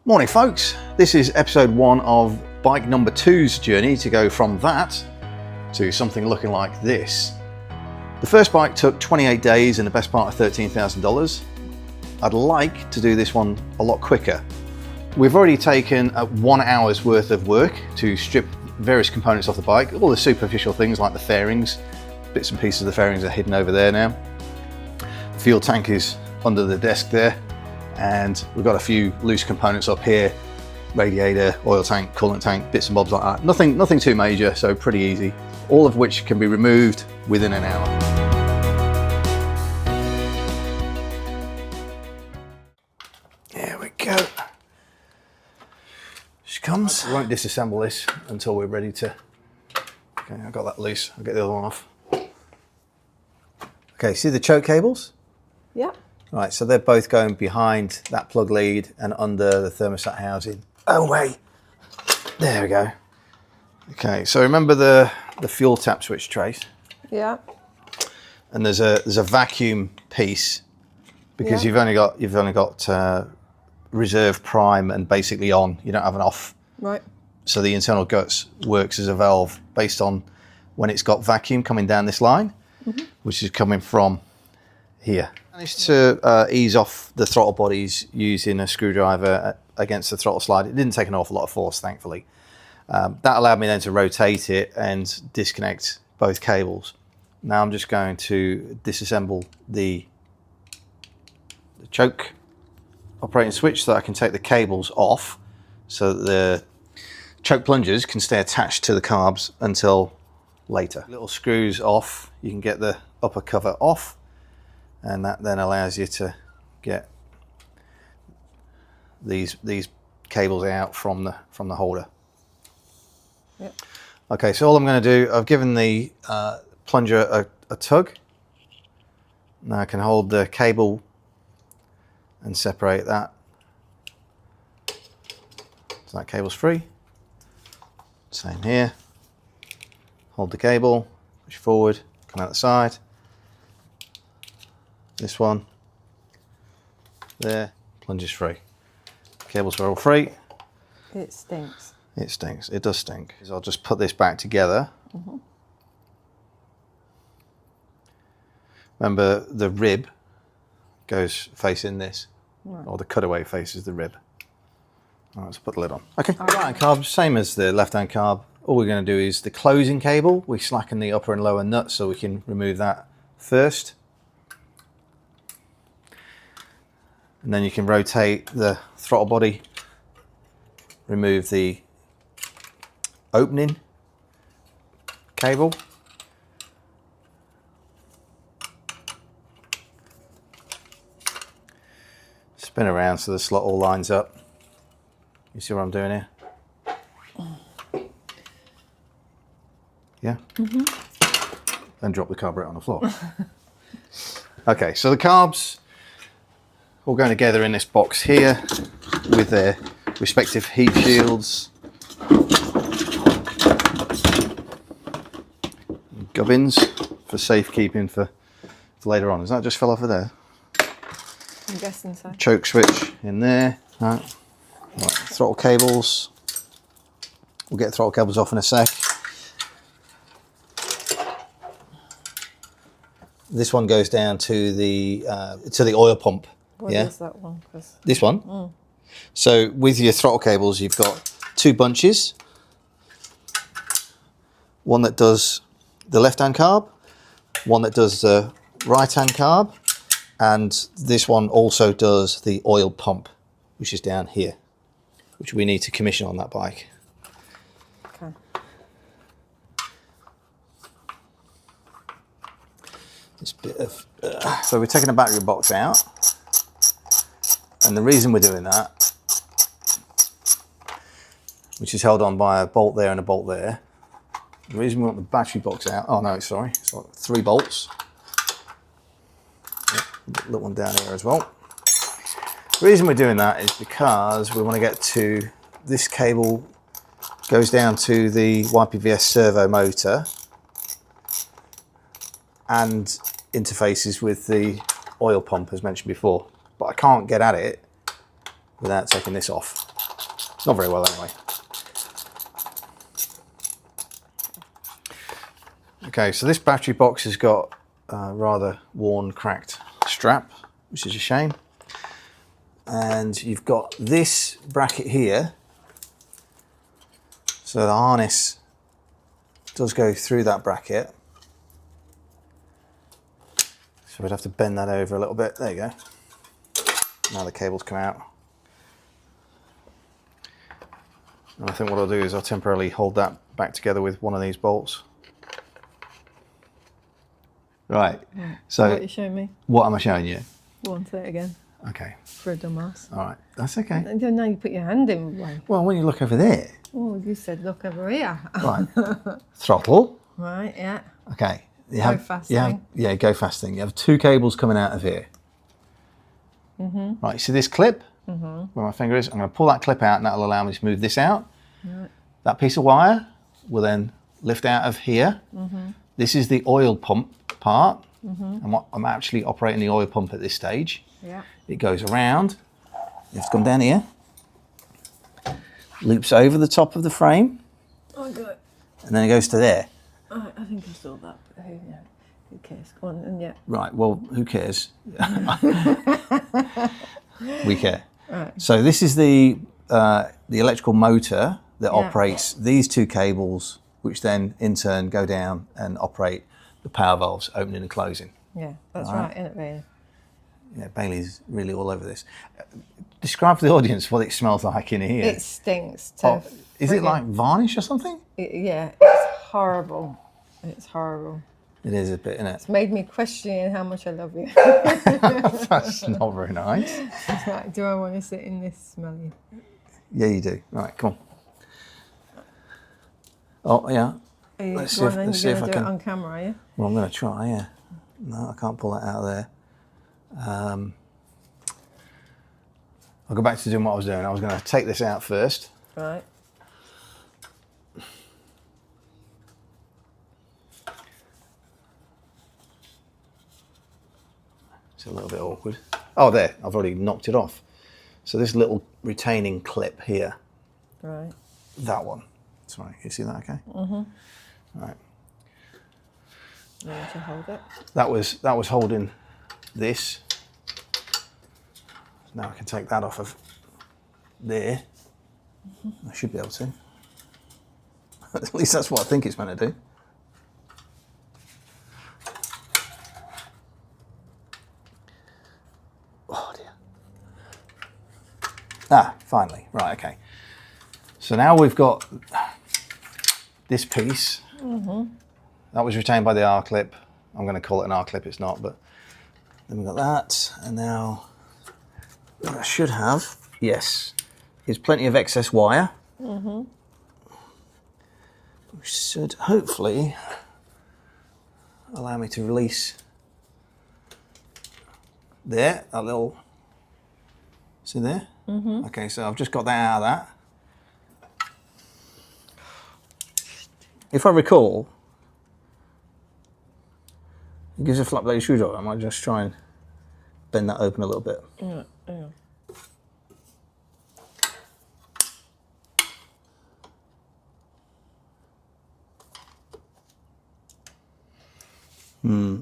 Morning folks, this is episode 1 of bike number 2's journey to go from that to something looking like this. The first bike took 28 days and the best part of $13,000. I'd like to do this one a lot quicker. We've already taken 1 hour's worth of work to strip various components off the bike, all the superficial things like the fairings. Bits and pieces of the fairings are hidden over there now. The fuel tank is under the desk there. And we've got a few loose components up here, radiator, oil tank, coolant tank, bits and bobs like that. Nothing too major, so pretty easy. All of which can be removed within an hour. There we go. She comes. We won't disassemble this until we're ready to. Okay, I got that loose. I'll get the other one off. Okay, see the choke cables? Yeah. Right, so they're both going behind that plug lead and under the thermostat housing. Oh wait, there we go. Okay, so remember the fuel tap switch trace? Yeah. And there's a vacuum piece because you've only got reserve, prime, and basically on. You don't have an off. Right. So the internal guts works as a valve based on when it's got vacuum coming down this line, which is coming from here. I managed to ease off the throttle bodies using a screwdriver against the throttle slide. It didn't take an awful lot of force, thankfully. That allowed me then to rotate it and disconnect both cables. Now I'm just going to disassemble the choke operating switch so that I can take the cables off so that the choke plungers can stay attached to the carbs until later. Little screws off, you can get the upper cover off. And that then allows you to get these cables out from the holder. Yep. Okay, so all I'm going to do, I've given the plunger a tug. Now I can hold the cable and separate that. So that cable's free. Same here. Hold the cable, push forward, come out the side. This one, there, plunge is free. Cables are all free. It stinks. It stinks, it does stink. I'll just put this back together. Remember the rib goes facing this, or the cutaway faces the rib. All right, let's put the lid on. Okay, right-hand carb, same as the left-hand carb. All we're gonna do is the closing cable. We slacken the upper and lower nut so we can remove that first. And then you can rotate the throttle body, remove the opening cable. Spin around so the slot all lines up. You see what I'm doing here? Yeah? Then drop the carburetor on the floor. Okay, so the carbs all going together in this box here with their respective heat shields, gubbins for safekeeping for later on. Has that just fell off of there? I'm guessing so. Choke switch in there. Right, throttle cables. We'll get throttle cables off in a sec. This one goes down to the oil pump. What is that one? This one? So with your throttle cables, you've got 2 bunches. One that does the left-hand carb, one that does the right-hand carb, and this one also does the oil pump, which is down here, which we need to commission on that bike. Okay. This bit of, so we're taking the battery box out. And the reason we're doing that, which is held on by a bolt there and a bolt there, the reason we want the battery box out, oh no, sorry, it's got 3 bolts. Yep, little one down here as well. The reason we're doing that is because we want to get to, this cable goes down to the YPVS servo motor and interfaces with the oil pump as mentioned before. But I can't get at it without taking this off. not very well anyway. Okay, so this battery box has got a rather worn, cracked strap, which is a shame. And you've got this bracket here. So the harness does go through that bracket. So we'd have to bend that over a little bit. There you go. Now the cables come out. And I think what I'll do is I'll temporarily hold that back together with one of these bolts. Right. So What are you showing me? what am I showing you? Go on, say it again. Okay. For a dumbass. All right. That's okay. Now you put your hand in the way. Well, when you look over there. Oh, you said look over here. Right. Throttle. Right, yeah. Okay. You Go fast thing. Yeah, go fast thing. You have two cables coming out of here. Right, you see this clip? Where my finger is? I'm going to pull that clip out and that'll allow me to move this out. Right. That piece of wire will then lift out of here. This is the oil pump part. I'm actually operating the oil pump at this stage. Yeah. It goes around. You have to come down here. Loops over the top of the frame. Oh, good. And then it goes to there. I think I saw that. But who cares? Go on, and yeah. Right, well, who cares? We care. Right. So this is the electrical motor that operates these two cables, which then in turn go down and operate the power valves opening and closing. Yeah, that's right, isn't it, Bailey? Yeah, Bailey's really all over this. Describe to the audience what it smells like in here. It stinks to Is it like varnish or something? yeah, it's horrible. It's horrible. It is a bit, isn't it? It's made me question how much I love you. That's not very nice. Right, do I want to sit in this smelly? Yeah, you do. Right, come on. Oh, yeah. Let's see if I do can. it on camera, are you? Well, I'm going to try, yeah. No, I can't pull that out of there. I'll go back to doing what I was doing. I was going to take this out first. Right. It's a little bit awkward. Oh, there. I've already knocked it off. So this little retaining clip here. Right. That one. Sorry, can you see that okay? Right. You want to hold it? That was holding this. Now I can take that off of there. I should be able to. At least that's what I think it's meant to do. Oh dear. Ah, finally. Right, okay. So now we've got this piece. That was retained by the R-clip. I'm going to call it an R-clip, it's not, but then we've got that. And now what I should have, yes, is plenty of excess wire. Which should hopefully allow me to release there, that little, see there? Okay, so I've just got that out of that. If I recall, it gives a flat blade screwdriver. I might just try and bend that open a little bit. Yeah.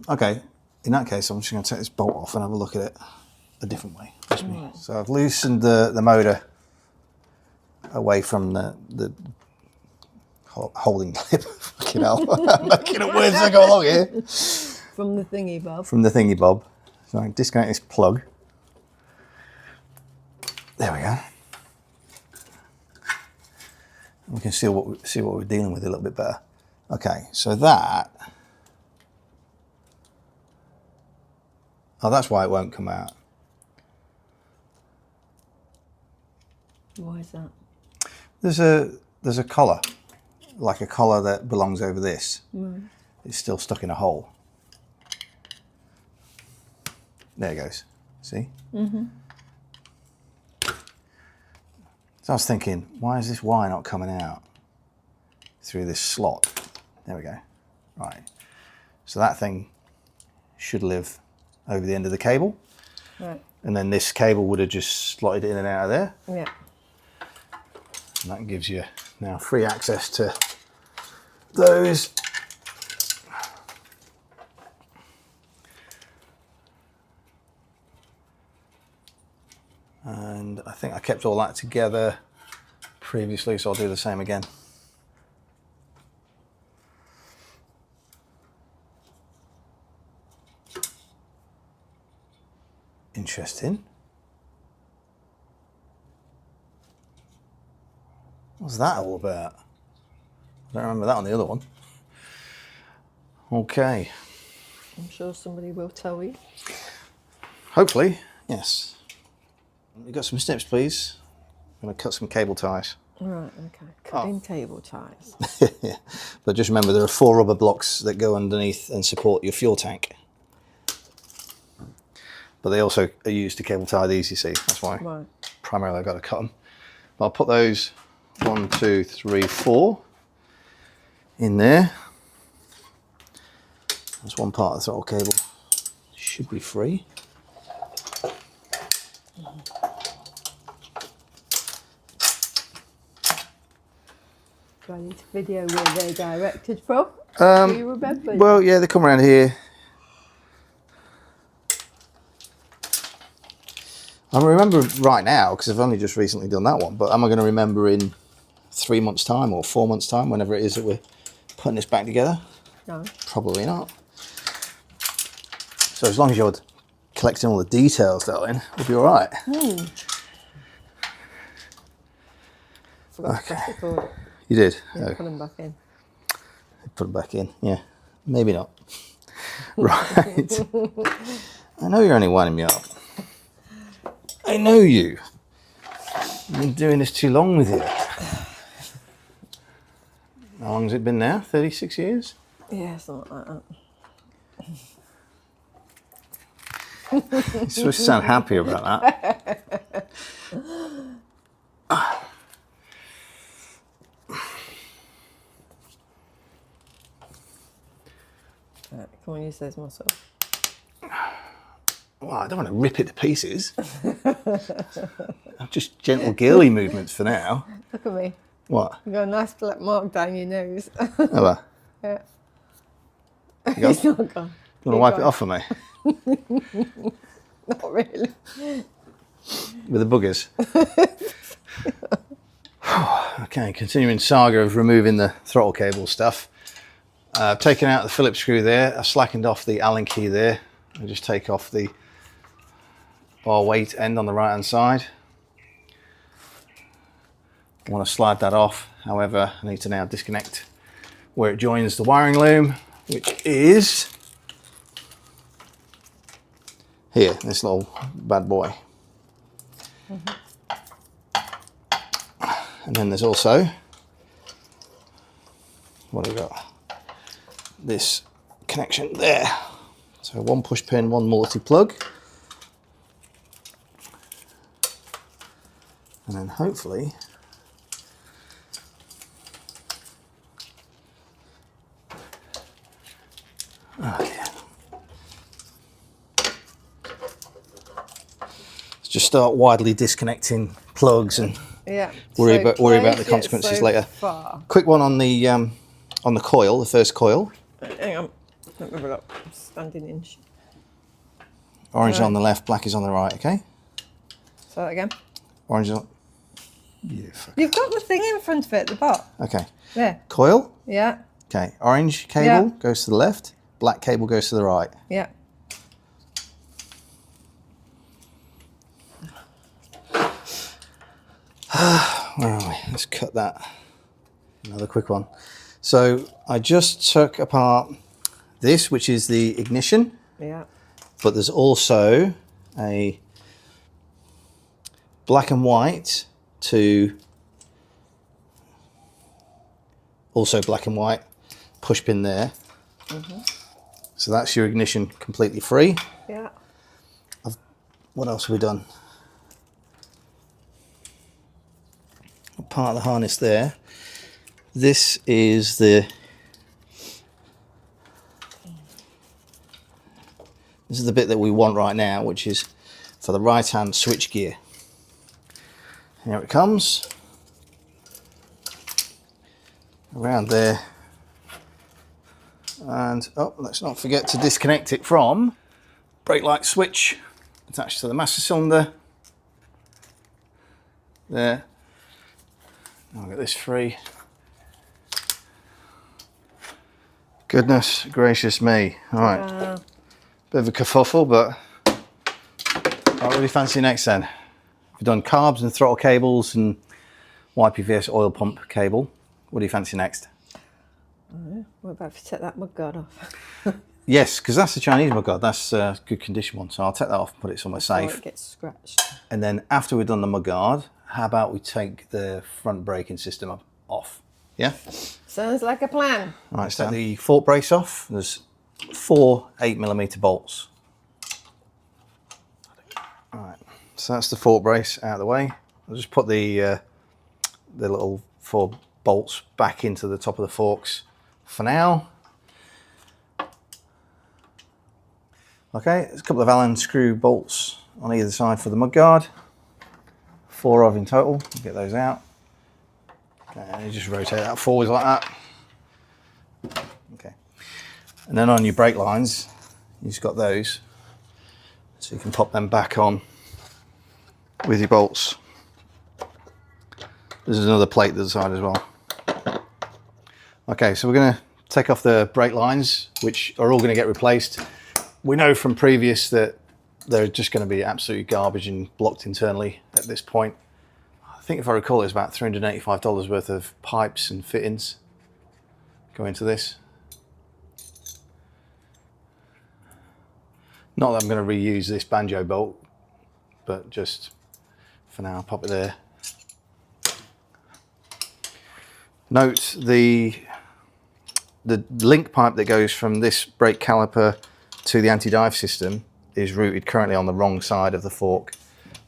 Okay, in that case, I'm just going to take this bolt off and have a look at it a different way. So I've loosened the motor away from the holding clip. Fucking hell, I'm making it worse as I go along here. From the thingy bob. From the thingy bob. So I can disconnect this plug. There we go. We can see what we're dealing with a little bit better. Okay, so that. Oh, that's why it won't come out. Why is that? There's a collar, like a collar that belongs over this. It's still stuck in a hole. There it goes. See? So I was thinking, why is this wire not coming out through this slot? There we go. Right. So that thing should live over the end of the cable. Right. And then this cable would have just slotted in and out of there. Yeah. And that gives you now free access to those. And I think I kept all that together previously, so I'll do the same again. Interesting. What's that all about? I don't remember that on the other one. Okay. I'm sure somebody will tell you. Hopefully, yes. You got some snips, please? I'm going to cut some cable ties. Right, okay. Cutting table ties. Yeah. But just remember, there are 4 rubber blocks that go underneath and support your fuel tank. But they also are used to cable tie these, you see. That's why primarily I've got to cut them. I'll put those 1, 2, 3, 4 in there. That's one part of the throttle cable. Should be free. Do I need to video where they're directed from? Do you remember? Well, yeah, they come around here. I remember right now because I've only just recently done that one, but am I going to remember in 3 months' time or 4 months' time, whenever it is that we're putting this back together? No. Probably not. So as long as you're collecting all the details, darling, we'll be all right. Forgot to press record. You did? Yeah, put them back in. Put them back in, yeah. Maybe not. Right. I know you're only winding me up. I know you. I've been doing this too long with you. How long has it been now? 36 years? Yeah, something like that. You're supposed to sound happy about that. Right, come on, use those muscles. Well, I don't want to rip it to pieces. Just gentle girly movements for now. Look at me. What? You've got a nice black mark down your nose. Oh, well. Yeah. You It's not gone. want to wipe it off for me? Not really. With the boogers. Okay, continuing saga of removing the throttle cable stuff. I've taken out the Phillips screw there. I've slackened off the Allen key there. I'll just take off the bar weight end on the right hand side. I want to slide that off. However, I need to now disconnect where it joins the wiring loom, which is here, this little bad boy. And then there's also, what have we got? This connection there. So one push pin, one multi-plug. And then hopefully okay. Let's just start widely disconnecting plugs and Yeah. worry about the consequences later. Far. Quick one on the coil, the first coil. Hang on. Let me have a look. I'm standing in. Orange is on the left, black is on the right, okay? Say that again. Orange is on... You fuck. You've got the thing in front of it at the bottom. Okay. There. Coil. Yeah. Okay. Orange cable goes to the left, black cable goes to the right. Yeah. Where are we? Let's cut that. Another quick one. So I just took apart this, which is the ignition. Yeah. But there's also a black and white to also black and white push pin there. So that's your ignition completely free. Yeah. What else have we done? Part of the harness there. This is the bit that we want right now, which is for the right hand switch gear. Here it comes. around there. And oh, let's not forget to disconnect it from brake light switch attached to the master cylinder. There. I'll get this free. Goodness gracious me. All right. Bit of a kerfuffle, but what really fancy next then? We've done carbs and throttle cables and YPVS oil pump cable. What do you fancy next? We're about to take that mudguard off. Yes, because that's the Chinese mudguard. That's a good condition one. So I'll take that off and put it somewhere safe. It gets scratched. And then after we've done the mudguard, how about we take the front braking system off? Yeah? Sounds like a plan. All right, let's take the fork brace off. There's 4 8mm bolts. All right, so that's the fork brace out of the way. I'll just put the little 4 bolts back into the top of the forks for now. Okay, there's a couple of Allen screw bolts on either side for the mudguard. 4 of in total. Get those out. And you just rotate that forwards like that. Okay. And then on your brake lines, you've just got those. So you can pop them back on with your bolts. There's another plate to the side as well. Okay, so we're going to take off the brake lines, which are all going to get replaced. We know from previous that they're just going to be absolutely garbage and blocked internally at this point. I think if I recall, it's about $385 worth of pipes and fittings go into this. Not that I'm going to reuse this banjo bolt, but just for now, I'll pop it there. Note the link pipe that goes from this brake caliper to the anti-dive system is routed currently on the wrong side of the fork.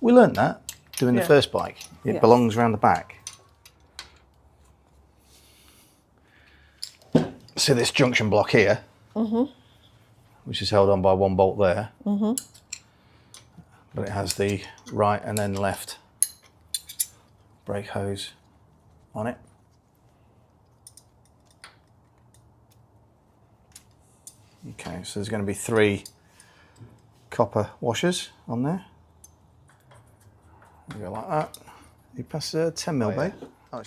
We learnt that doing the first bike. It belongs around the back. So this junction block here, which is held on by 1 bolt there, but it has the right and then left brake hose on it. Okay, so there's going to be 3 copper washers on there. You go like that. You pass a 10mm, babe. Oh,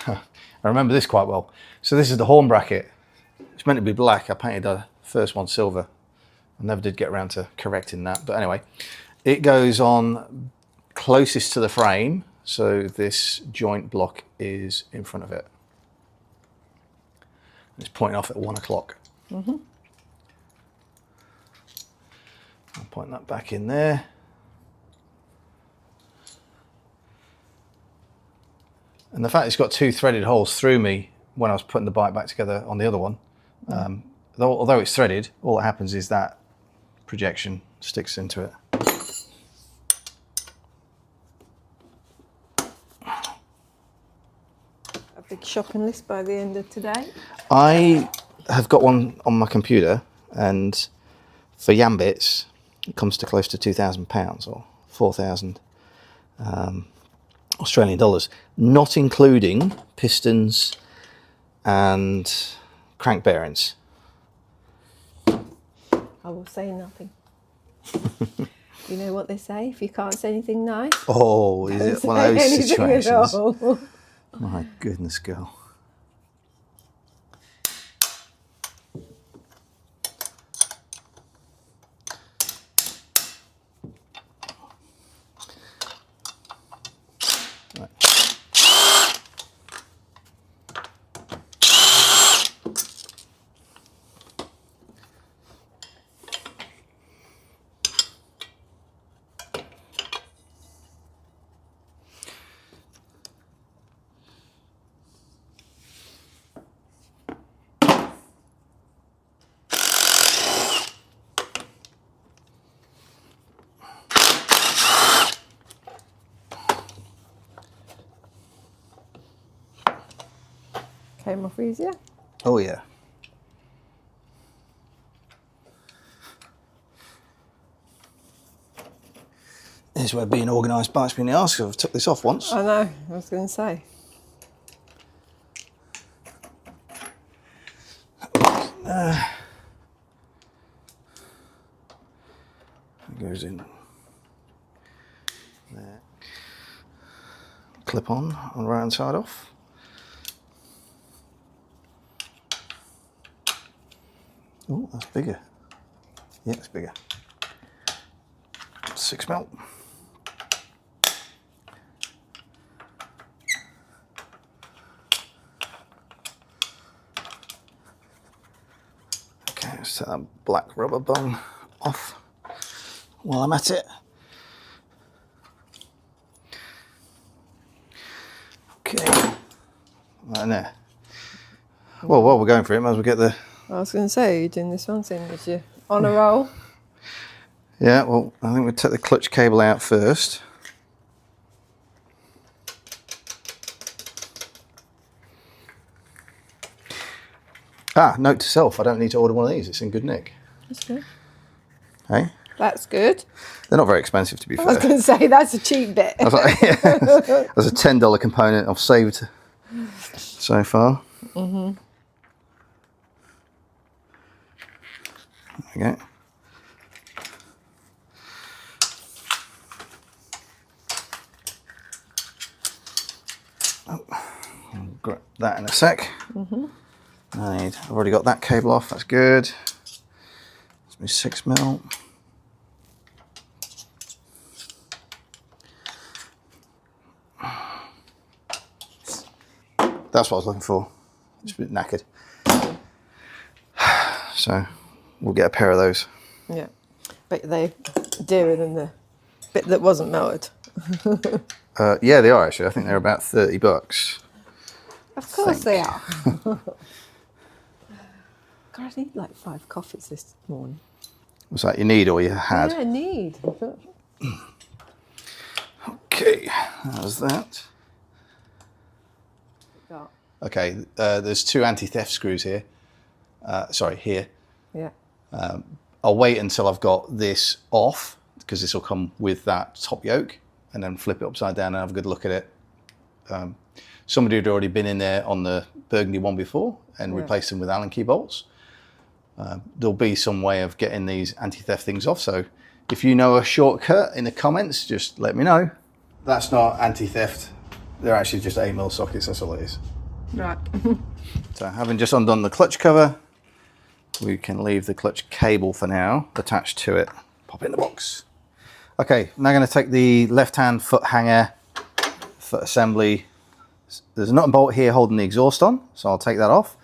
I remember this quite well. So this is the horn bracket. It's meant to be black. I painted the first one silver. I never did get around to correcting that. But anyway, it goes on closest to the frame. So this joint block is in front of it. It's pointing off at 1 o'clock. I'll point that back in there. And the fact it's got 2 threaded holes threw me when I was putting the bike back together on the other one. Although it's threaded, all that happens is that projection sticks into it. A big shopping list by the end of today. I have got one on my computer, and for Yambits, it comes to close to £2,000 or 4,000 Australian dollars, not including pistons and crank bearings. I will say nothing. You know what they say? If you can't say anything nice, Oh, is it one of say those anything at situations? all. My goodness, girl. Came off easier. Oh yeah. Here's where being organised bites me in the arse, 'cause I've took this off once. I know, I was going to say. It goes in there. Clip on the right hand side off. Oh, that's bigger. Yeah, it's bigger. 6 mil. Okay, let's take that black rubber bung off while I'm at it. Okay, right there. Well, while we're going for it, might as well get the... I was going to say, you're doing this one thing, is you on a roll? Yeah, well, I think we'll take the clutch cable out first. Ah, note to self, I don't need to order one of these, it's in good nick. That's good. Hey? That's good. They're not very expensive, to be fair. I was going to say, that's a cheap bit. I was like, yeah. That's a $10 component I've saved so far. Mm-hmm. There we go. Oh, I'll grab that in a sec. Mm-hmm. I've already got that cable off, that's good. It's my 6 mil. That's what I was looking for. It's a bit knackered. So we'll get a pair of those. Yeah, but they're dearer than the bit that wasn't melted. Yeah, they are actually. I think they're about $30. Of course they are. God, I need like 5 coffees this morning. Was that you need or you had? Yeah, I need. Okay, how's that? Okay, there's 2 anti-theft screws here. Sorry, here. Yeah. I'll wait until I've got this off, because this will come with that top yoke, and then flip it upside down and have a good look at it. Somebody had already been in there on the burgundy one before and replaced them with Allen key bolts. There'll be some way of getting these anti-theft things off, so if you know a shortcut in the comments, just let me know. That's not anti-theft, they're actually just 8mm sockets, that's all it is. Right. So having just undone the clutch cover, we can leave the clutch cable for now attached to it. Pop it in the box. Okay, now I'm going to take the left-hand foot hanger, foot assembly. There's a nut and bolt here holding the exhaust on, so I'll take that off.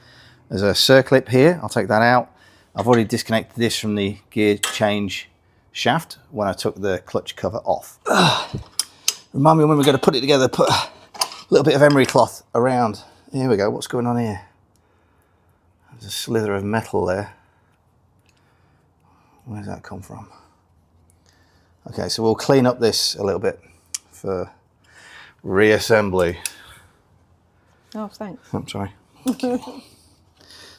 There's a circlip here, I'll take that out. I've already disconnected this from the gear change shaft when I took the clutch cover off. Remind me when we're going to put it together, put a little bit of emery cloth around. Here we go, what's going on here? There's a slither of metal there. Where's that come from? Okay, so we'll clean up this a little bit for reassembly. Oh, thanks. I'm sorry. Okay.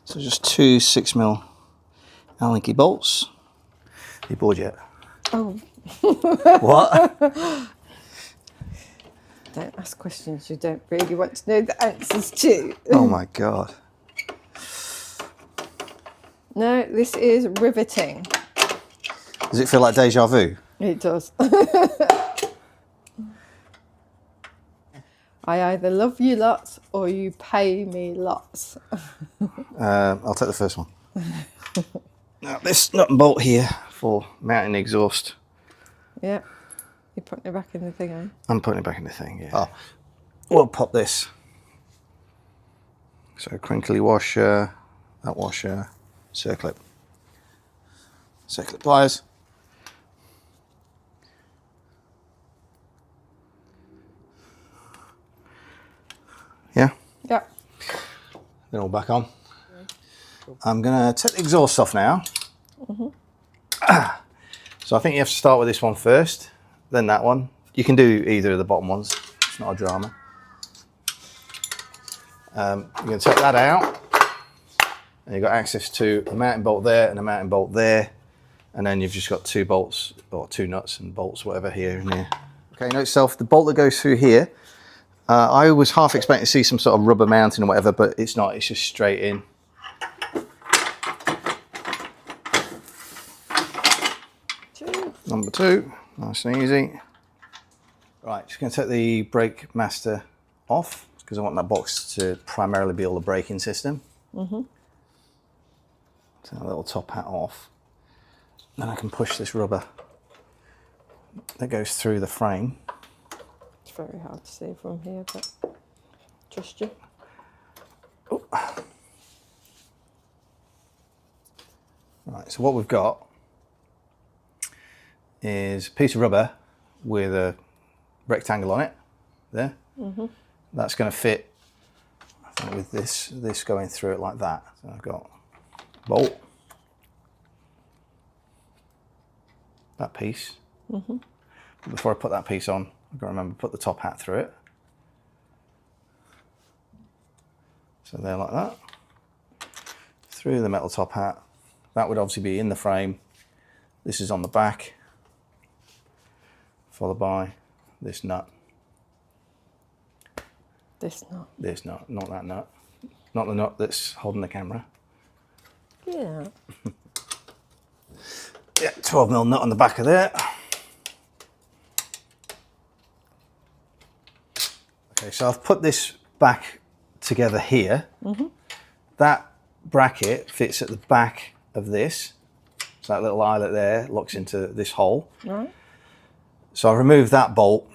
So just 2 6mm Allen key bolts. Are you bored yet? Oh. What? Don't ask questions you don't really want to know the answers to. Oh my God. No, this is riveting. Does it feel like deja vu? It does. I either love you lots or you pay me lots. I'll take the first one. Now this nut and bolt here for mounting the exhaust. Yeah. You're putting it back in the thing, eh? I'm putting it back in the thing, yeah. Oh, we'll pop this. So crinkly washer, that washer, circlip. Circlip pliers. Yeah? Yeah. They're all back on. I'm going to take the exhaust off now. Mm-hmm. So I think you have to start with this one first, then that one. You can do either of the bottom ones, it's not a drama. You're going to take that out, and you've got access to a mounting bolt there and a mounting bolt there, and then you've just got 2 bolts, or 2 nuts and bolts, whatever, here and here. Okay, note yourself, the bolt that goes through here, I was half expecting to see some sort of rubber mounting or whatever, but it's not, it's just straight in. Number 2, nice and easy. Right, just going to take the brake master off because I want that box to primarily be all the braking system. Take that little top hat off. Then I can push this rubber that goes through the frame. It's very hard to see from here, but trust you. Oh. Right, so what we've got is a piece of rubber with a rectangle on it, there. That's going to fit, I think, with this going through it like that. So I've got a bolt, that piece. But before I put that piece on, I've got to remember to put the top hat through it. So there, like that. Through the metal top hat. That would obviously be in the frame. This is on the back, followed by this nut. This nut. This nut, not that nut. Not the nut that's holding the camera. Yeah. Yeah, 12mm nut on the back of there. Okay, so I've put this back together here. That bracket fits at the back of this. So that little eyelet there locks into this hole. Right. So I removed that bolt.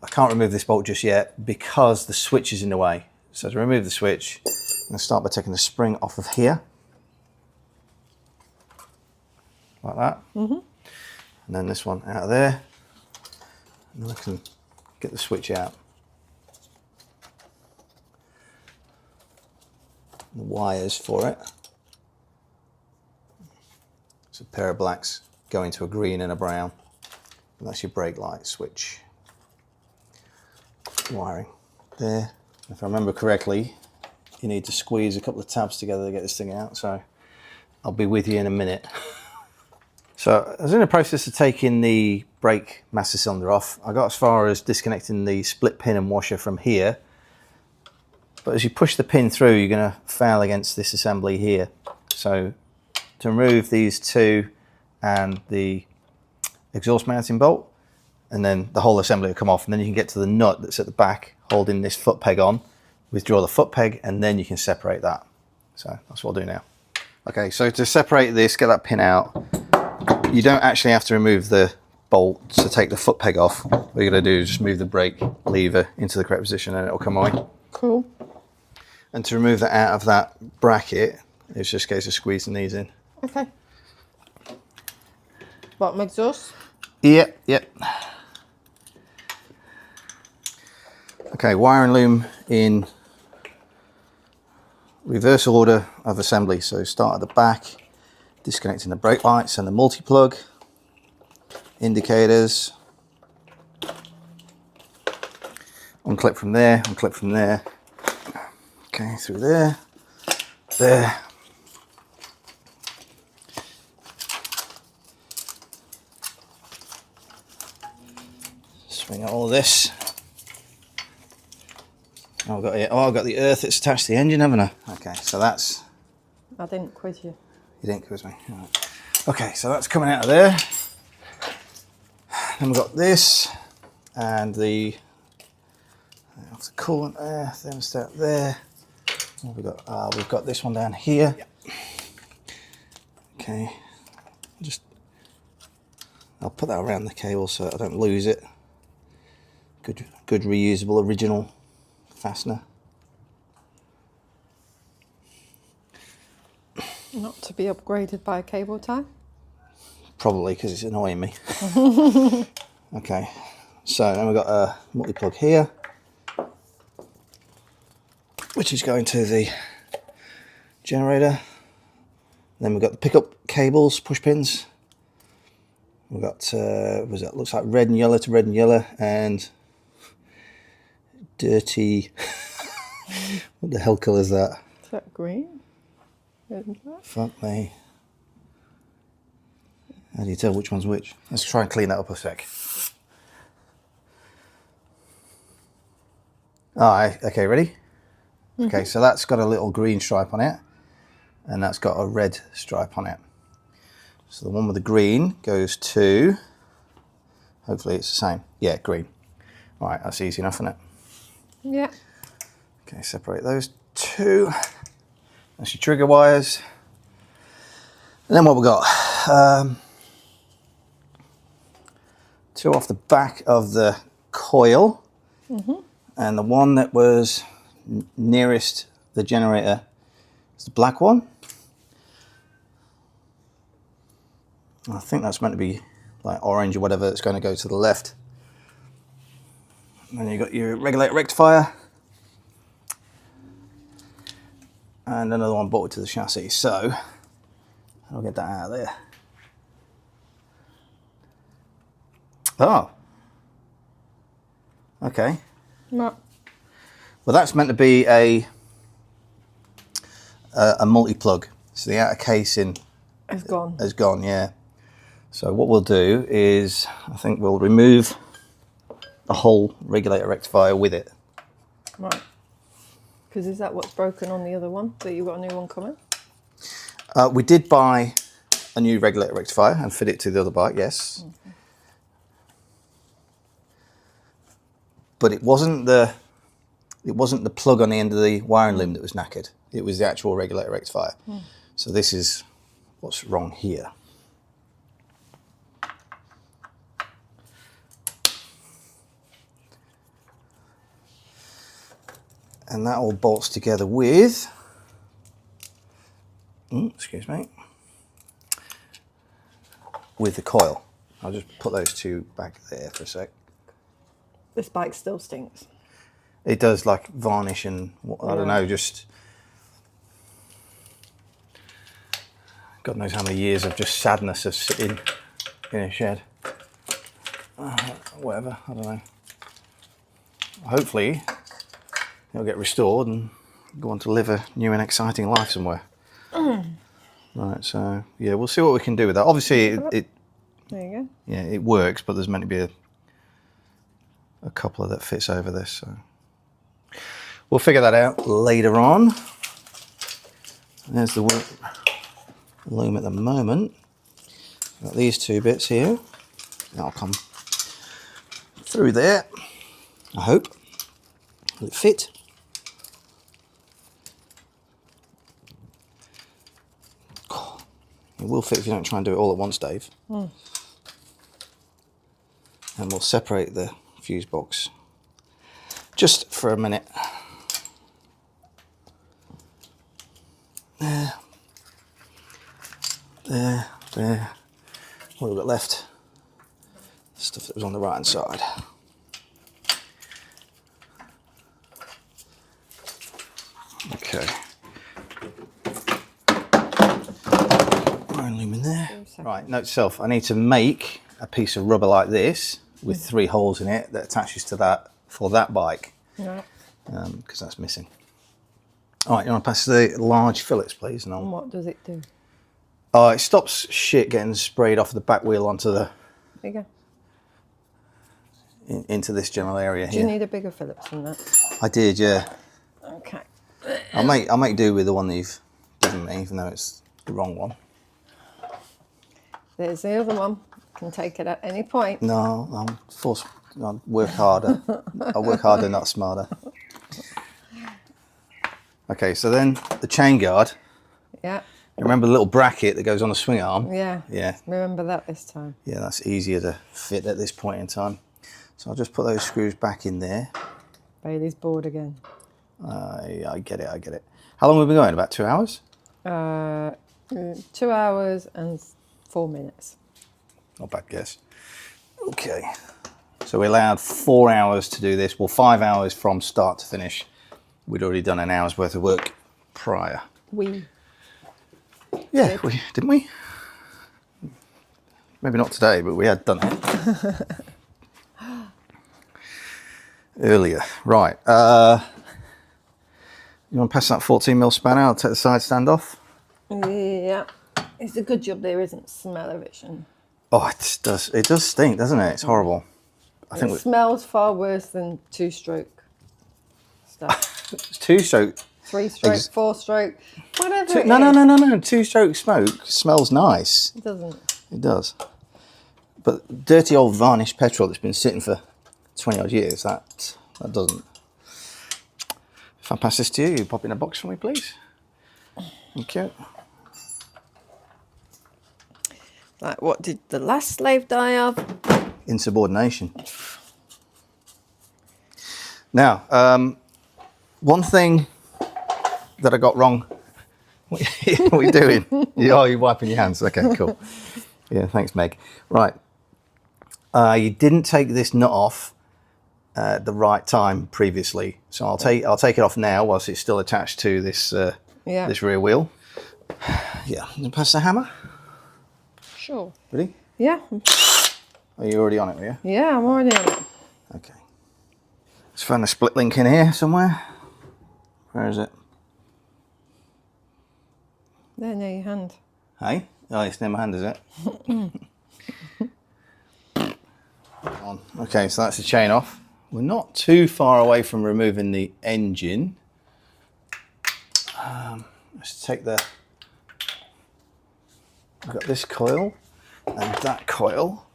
I can't remove this bolt just yet because the switch is in the way. So to remove the switch, I'm going to start by taking the spring off of here. Like that. And then this one out of there. And then I can get the switch out. The wires for it. It's a pair of blacks going to a green and a brown. And that's your brake light switch. Wiring there. If I remember correctly, you need to squeeze a couple of tabs together to get this thing out. So I'll be with you in a minute. So I was in the process of taking the brake master cylinder off. I got as far as disconnecting the split pin and washer from here. But as you push the pin through, you're going to foul against this assembly here. So to remove these two and the exhaust mounting bolt, and then the whole assembly will come off, and then you can get to the nut that's at the back holding this foot peg on, withdraw the foot peg, and then you can separate that. So that's what I'll do now. Okay, so to separate this, get that pin out, you don't actually have to remove the bolt to take the foot peg off. What you're going to do is just move the brake lever into the correct position and it'll come away. Cool. And to remove that out of that bracket, it's just a case of squeezing these in. Okay. Bottom exhaust? Yep, yep. Okay, wire and loom in reverse order of assembly. So start at the back, disconnecting the brake lights and the multi-plug, indicators, unclip from there, unclip from there. Okay, through there, there. Swing out all of this. Oh, I've got the earth that's attached to the engine, haven't I? Okay, so that's... I didn't quiz you. You didn't quiz me. Right. Okay, so that's coming out of there. Then we've got this and the coolant there, thermostat there. We've got this one down here. Yep. Okay, I'll put that around the cable so I don't lose it. Good reusable original fastener. Not to be upgraded by a cable tie? Probably because it's annoying me. Okay, so then we've got a multi-plug here, which is going to the generator. Then we've got the pickup cables, push pins. We've got, looks like red and yellow to red and yellow, and dirty, what the hell colour is that? Is that green? Isn't that? Fuck me. How do you tell which one's which? Let's try and clean that up a sec. Alright, okay, ready? Okay, so that's got a little green stripe on it, and that's got a red stripe on it. So the one with the green goes to, hopefully it's the same. Yeah, green. All right, that's easy enough, isn't it? Yeah. Okay, separate those two. That's your trigger wires. And then what we got? Two off the back of the coil. And the one that was nearest the generator is the black one. I think that's meant to be like orange or whatever. It's going to go to the left. And then you've got your regulator rectifier. And another one bolted to the chassis. So I'll get that out of there. Oh. Okay. Right. Well, that's meant to be a multi-plug. So the outer casing It's gone. has gone, yeah. So what we'll do is, I think we'll remove the whole regulator rectifier with it. Right. Because is that what's broken on the other one? That you got a new one coming? We did buy a new regulator rectifier and fit it to the other bike, yes. Okay. But it wasn't the plug on the end of the wiring loom that was knackered. It was the actual regulator rectifier. So this is what's wrong here. And that all bolts together with, excuse me, with the coil. I'll just put those two back there for a sec. This bike still stinks. It does, like varnish and I don't know, just God knows how many years of just sadness of sitting in a shed. Whatever, I don't know. Hopefully it'll get restored and go on to live a new and exciting life somewhere. Right, so yeah, we'll see what we can do with that. Obviously it There you go. yeah, it works, but there's meant to be a coupler that fits over this, so we'll figure that out later on. There's the loom at the moment. Got these two bits here. That'll come through there, I hope. Will it fit? It will fit if you don't try and do it all at once, Dave. And we'll separate the fuse box just for a minute. There. What have we got left? Stuff that was on the right hand side. Okay. Iron loom in there. Right, note to self, I need to make a piece of rubber like this with 3 holes in it that attaches to that for that bike. Yeah. Because that's missing. All right, you want to pass the large fillets, please? And And what does it do? it stops shit getting sprayed off the back wheel onto the There you go. into this general area Do here. you need a bigger Phillips than that? I did, yeah. Okay. I'll make do with the one that you've given me, even though it's the wrong one. There's the other one. Can take it at any point. No, I'll work harder. I'll work harder, not smarter. Okay, so then the chain guard. Yeah. Remember the little bracket that goes on the swing arm? Yeah. Yeah. Remember that this time. Yeah, that's easier to fit at this point in time. So I'll just put those screws back in there. Bailey's bored again. I get it. How long have we been going? About 2 hours? 2 hours and 4 minutes. Not bad guess. Okay. So we allowed 4 hours to do this. Well, 5 hours from start to finish. We'd already done an hour's worth of work prior. Yeah, didn't we? Maybe not today, but we had done it. Earlier. Right. You want to pass that 14mm spanner? I'll take the side stand off. Yeah. It's a good job there isn't smell eviction. Oh, it does stink, doesn't it? It's horrible. I think It smells far worse than 2-stroke stuff. it's 2-stroke. 3-stroke, 4-stroke. Whatever it No, is. no. Two-stroke smoke smells nice. It doesn't. It does. But dirty old varnished petrol that's been sitting for 20 odd years, that doesn't. If I pass this to you, pop in a box for me, please. Thank you. Like, what did the last slave die of? Insubordination. Now, one thing that I got wrong. What are you doing? You're wiping your hands. Okay, cool. Yeah, thanks, Meg. Right. You didn't take this nut off at the right time previously, so I'll take it off now whilst it's still attached to this this rear wheel. Yeah, pass the hammer. Sure. Ready? Yeah. Are you already on it? Were you? Yeah, I'm already on it. Okay. Let's find the split link in here somewhere. Where is it? There, near your hand. Hey? Oh, it's near my hand, is it? On. Okay, so that's the chain off. We're not too far away from removing the engine. Let's take the... We've got this coil and that coil.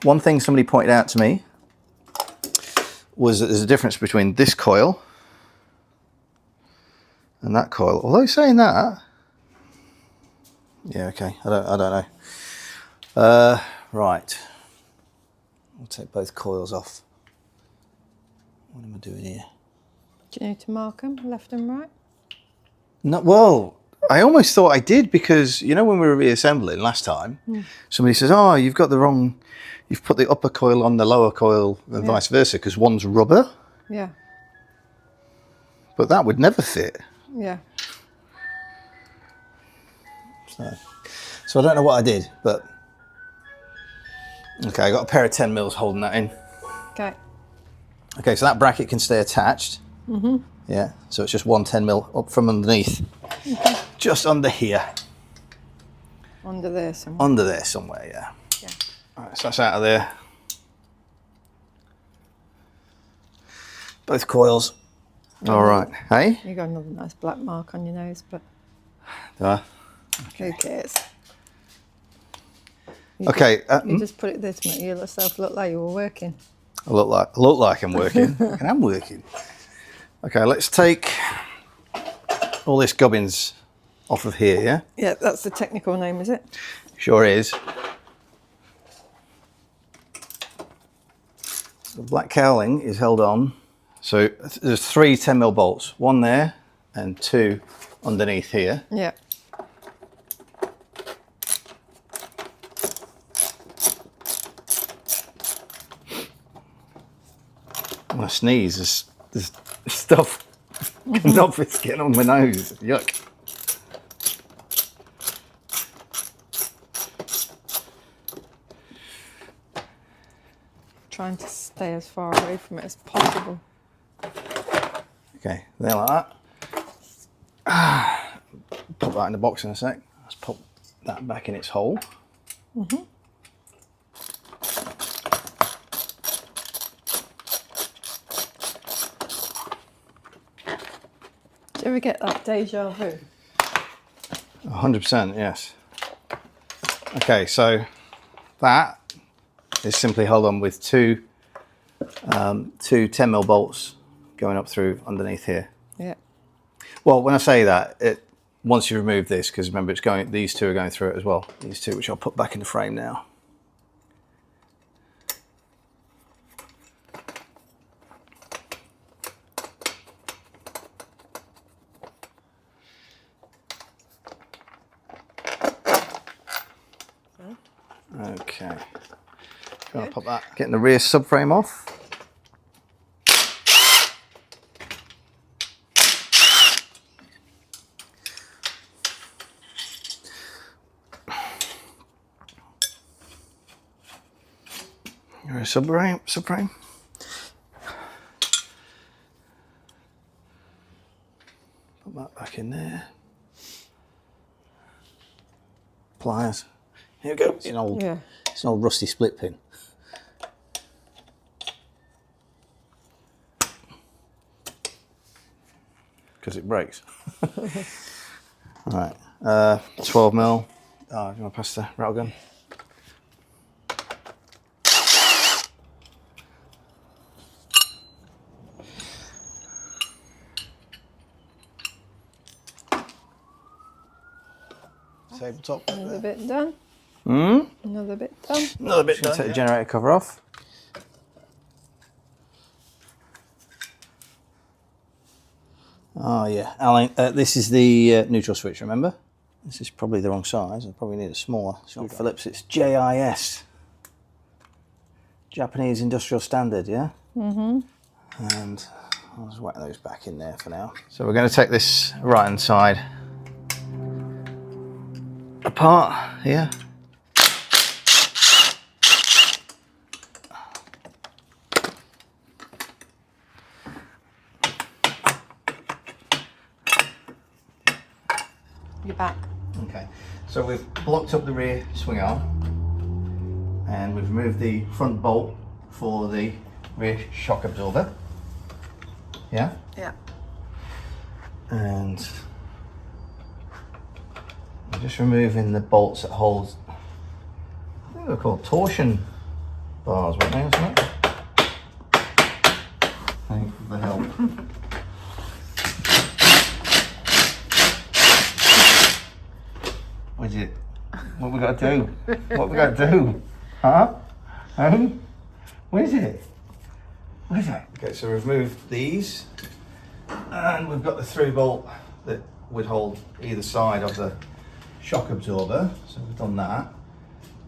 One thing somebody pointed out to me was that there's a difference between this coil and that coil. Although saying that, yeah, okay, I don't know. Right, I'll take both coils off. What am I doing here? Do you need to mark them, left and right? No, well, I almost thought I did because, you know, when we were reassembling last time, somebody says, oh, you've got the wrong, you've put the upper coil on the lower coil and vice versa because one's rubber. Yeah. But that would never fit. Yeah. So I don't know what I did, but okay, I got a pair of 10 mils holding that in. Okay. Okay, so that bracket can stay attached. Yeah, so it's just one 10 mil up from underneath. Just under here. Under there somewhere. Under there somewhere, yeah. Yeah. All right, so that's out of there. Both coils. All right. Hey? You got another nice black mark on your nose, but who cares? Okay. You just put it this way, you yourself look like you were working. I look like I'm working. And I'm working. Okay, let's take all this gubbins off of here, yeah? Yeah, that's the technical name, is it? Sure is. The black cowling is held on. So there's 3 10mm bolts, one there and 2 underneath here. Yeah. When I sneeze, there's stuff coming off, it's getting on my nose. Yuck. Trying to stay as far away from it as possible. Okay, there like that. Pop that in the box in a sec. Let's pop that back in its hole. Do you ever get that deja vu? 100%, yes. Okay, so that is simply held on with two 10mm bolts going up through underneath here. Yeah. Well, when I say that, once you remove this, because remember these two are going through it as well. These two, which I'll put back in the frame now. Okay. Gonna pop that. Getting the rear subframe off. Rear subframe. Put that back in there. Pliers. Here we go. It's an old rusty split pin. because it breaks. Right, 12 mil. Oh, do you want to pass the rattle gun? Tabletop. Another bit done. Another bit done. Another bit done. Take the generator cover off. Oh yeah, Alan, this is the neutral switch, remember? This is probably the wrong size. I probably need a smaller. It's not Phillips, it's JIS. Japanese Industrial Standard, yeah? And I'll just whack those back in there for now. So we're going to take this right hand side apart here. You're back. Okay, so we've blocked up the rear swing arm and we've removed the front bolt for the rear shock absorber. Yeah? Yeah. And we're just removing the bolts that hold, I think they're called torsion bars, weren't they, or something? Thanks for the help. What is it? What we got to do? What we got to do? Huh? What is it? What is it? Okay, so we've moved these and we've got the through bolt that would hold either side of the shock absorber. So we've done that.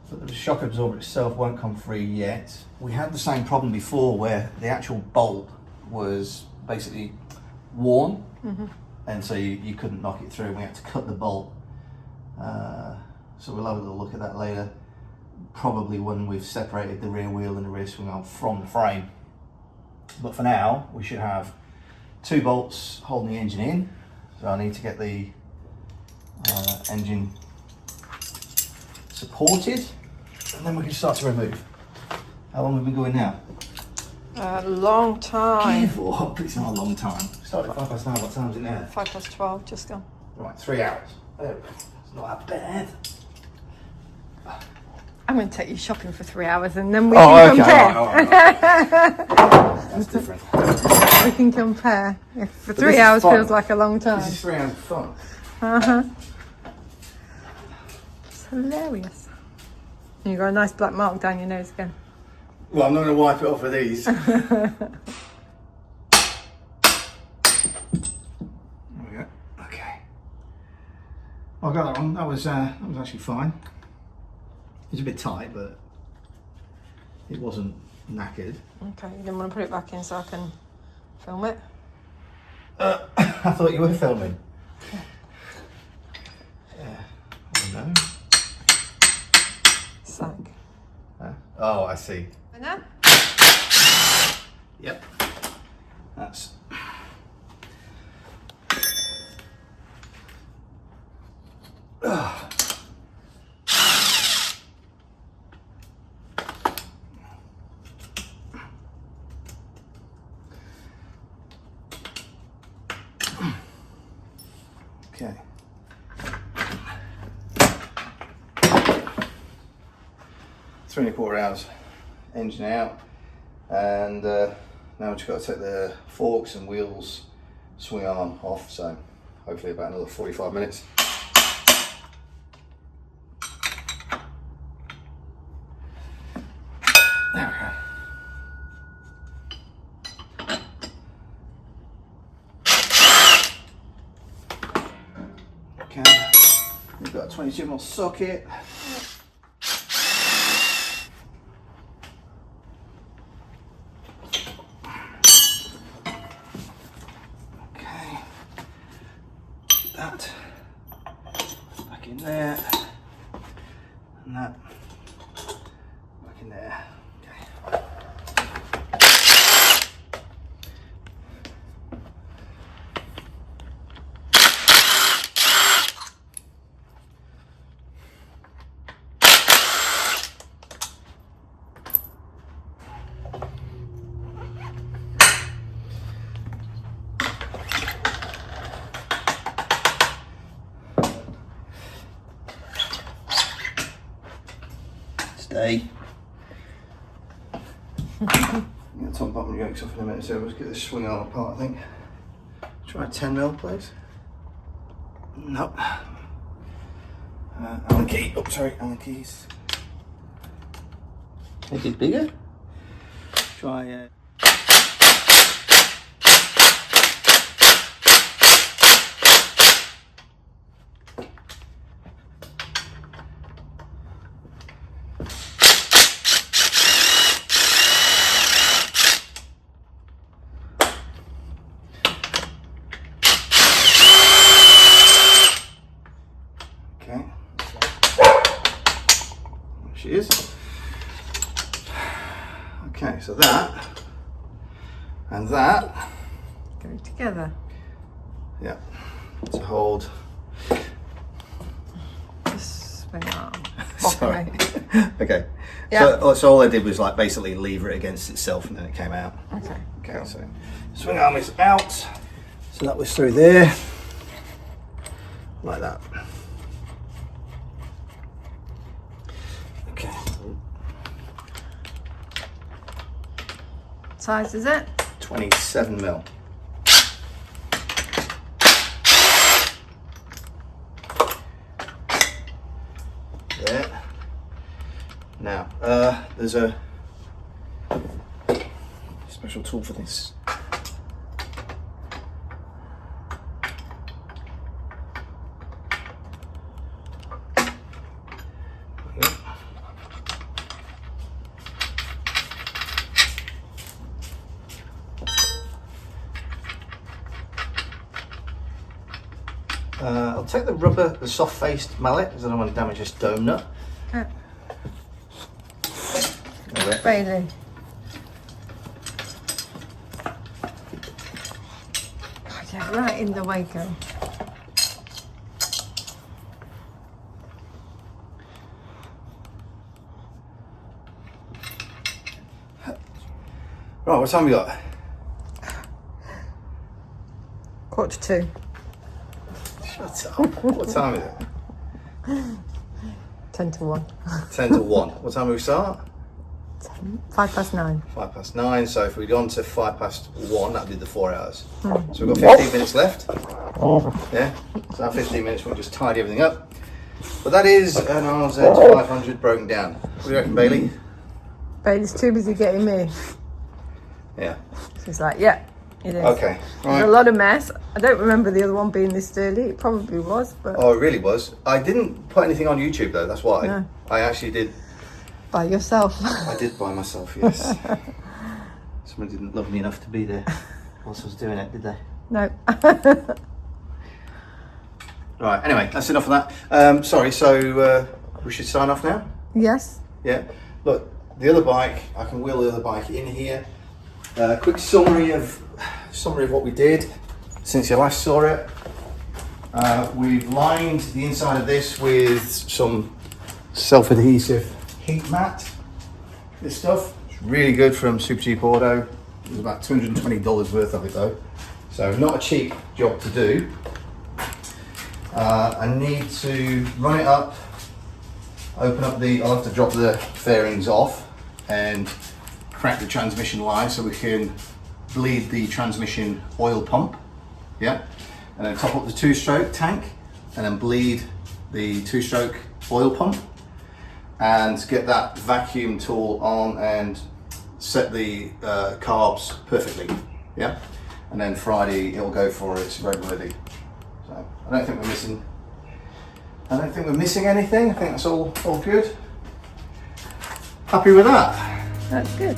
But the shock absorber itself won't come free yet. We had the same problem before where the actual bolt was basically worn and so you couldn't knock it through. We had to cut the bolt. So we'll have a little look at that later, probably when we've separated the rear wheel and the rear swing arm from the frame. But for now, we should have 2 bolts holding the engine in. So I need to get the engine supported, and then we can start to remove. How long have we been going now? A long time. Give up, it's not a long time. Started at 9:05, what time's it now? 12, just gone. Right, 3 hours. There we go. It's not that bad. I'm going to take you shopping for 3 hours and then we can compare. Right. That's different. We can compare. If for 3 hours feels like a long time. This is 3 hours of fun. It's hilarious. And you've got a nice black mark down your nose again. Well, I'm not going to wipe it off with these. There we go. Okay. I got that one. That was actually fine. It's a bit tight, but it wasn't knackered. Okay, you didn't want to put it back in so I can film it? I thought you were filming. Yeah. Oh no. Sag. Oh, I see. And now? Yep. That's. Okay. Three and a quarter hours engine out, and now we've just got to take the forks and wheels swing arm off, so hopefully about another 45 minutes. There we go. Okay, we've got a 22mm socket. Okay, that back in there, and that back in there. Okay. day. I'm going to top bottom yokes off in a minute, so let's get this swing arm apart, I think. Try 10mm, please. Nope. Allen key. Oh, sorry, Allen keys. Make it bigger. Try. Okay. There she is. Okay, so that and that Go together. Yeah, to hold. Just swing arm. Sorry. Okay. Yeah. So all I did was like basically lever it against itself, and then it came out. Okay. Okay. So swing arm is out. So that was through there, like that. Okay. What size is it? 27mm. There. Now, there's a special tool for this. I'll take the rubber, the soft-faced mallet, because I don't want to damage this dome nut. Bailey. God, yeah, right in the Waco. Right, what time we got? 1:45. Shut up. What time is it? 10 to 1. 10 to 1. What time do we start? 9:05. 9:05. So if we'd gone to 1:05, that'd be the 4 hours. So we've got 15 minutes left. Yeah. So that 15 minutes we'll just tidy everything up. But that is an RZ 500 broken down. What do you reckon, Bailey? Bailey's too busy getting me. Yeah. She's like, yeah, it is. Okay. There's a lot of mess. I don't remember the other one being this dirty. It probably was, but Oh, it really was. I didn't put anything on YouTube though. That's why. No. I actually did. by yourself. I did by myself. Yes. Someone didn't love me enough to be there whilst I was doing it, did they? No. Right. Anyway, that's enough of that. Sorry. So we should sign off now. Yes. Yeah. Look, the other bike. I can wheel the other bike in here. Quick summary of what we did since you last saw it. We've lined the inside of this with some self-adhesive heat mat. This stuff is really good from Super Cheap Auto. It was about $220 worth of it though, so not a cheap job to do. I need to run it up, open up I'll have to drop the fairings off and crack the transmission line so we can bleed the transmission oil pump, yeah, and then top up the 2-stroke tank and then bleed the 2-stroke oil pump and get that vacuum tool on and set the carbs perfectly, yeah, and then Friday it'll go for its roadworthy. So I don't think we're missing anything. I think that's all good. Happy with that? That's good.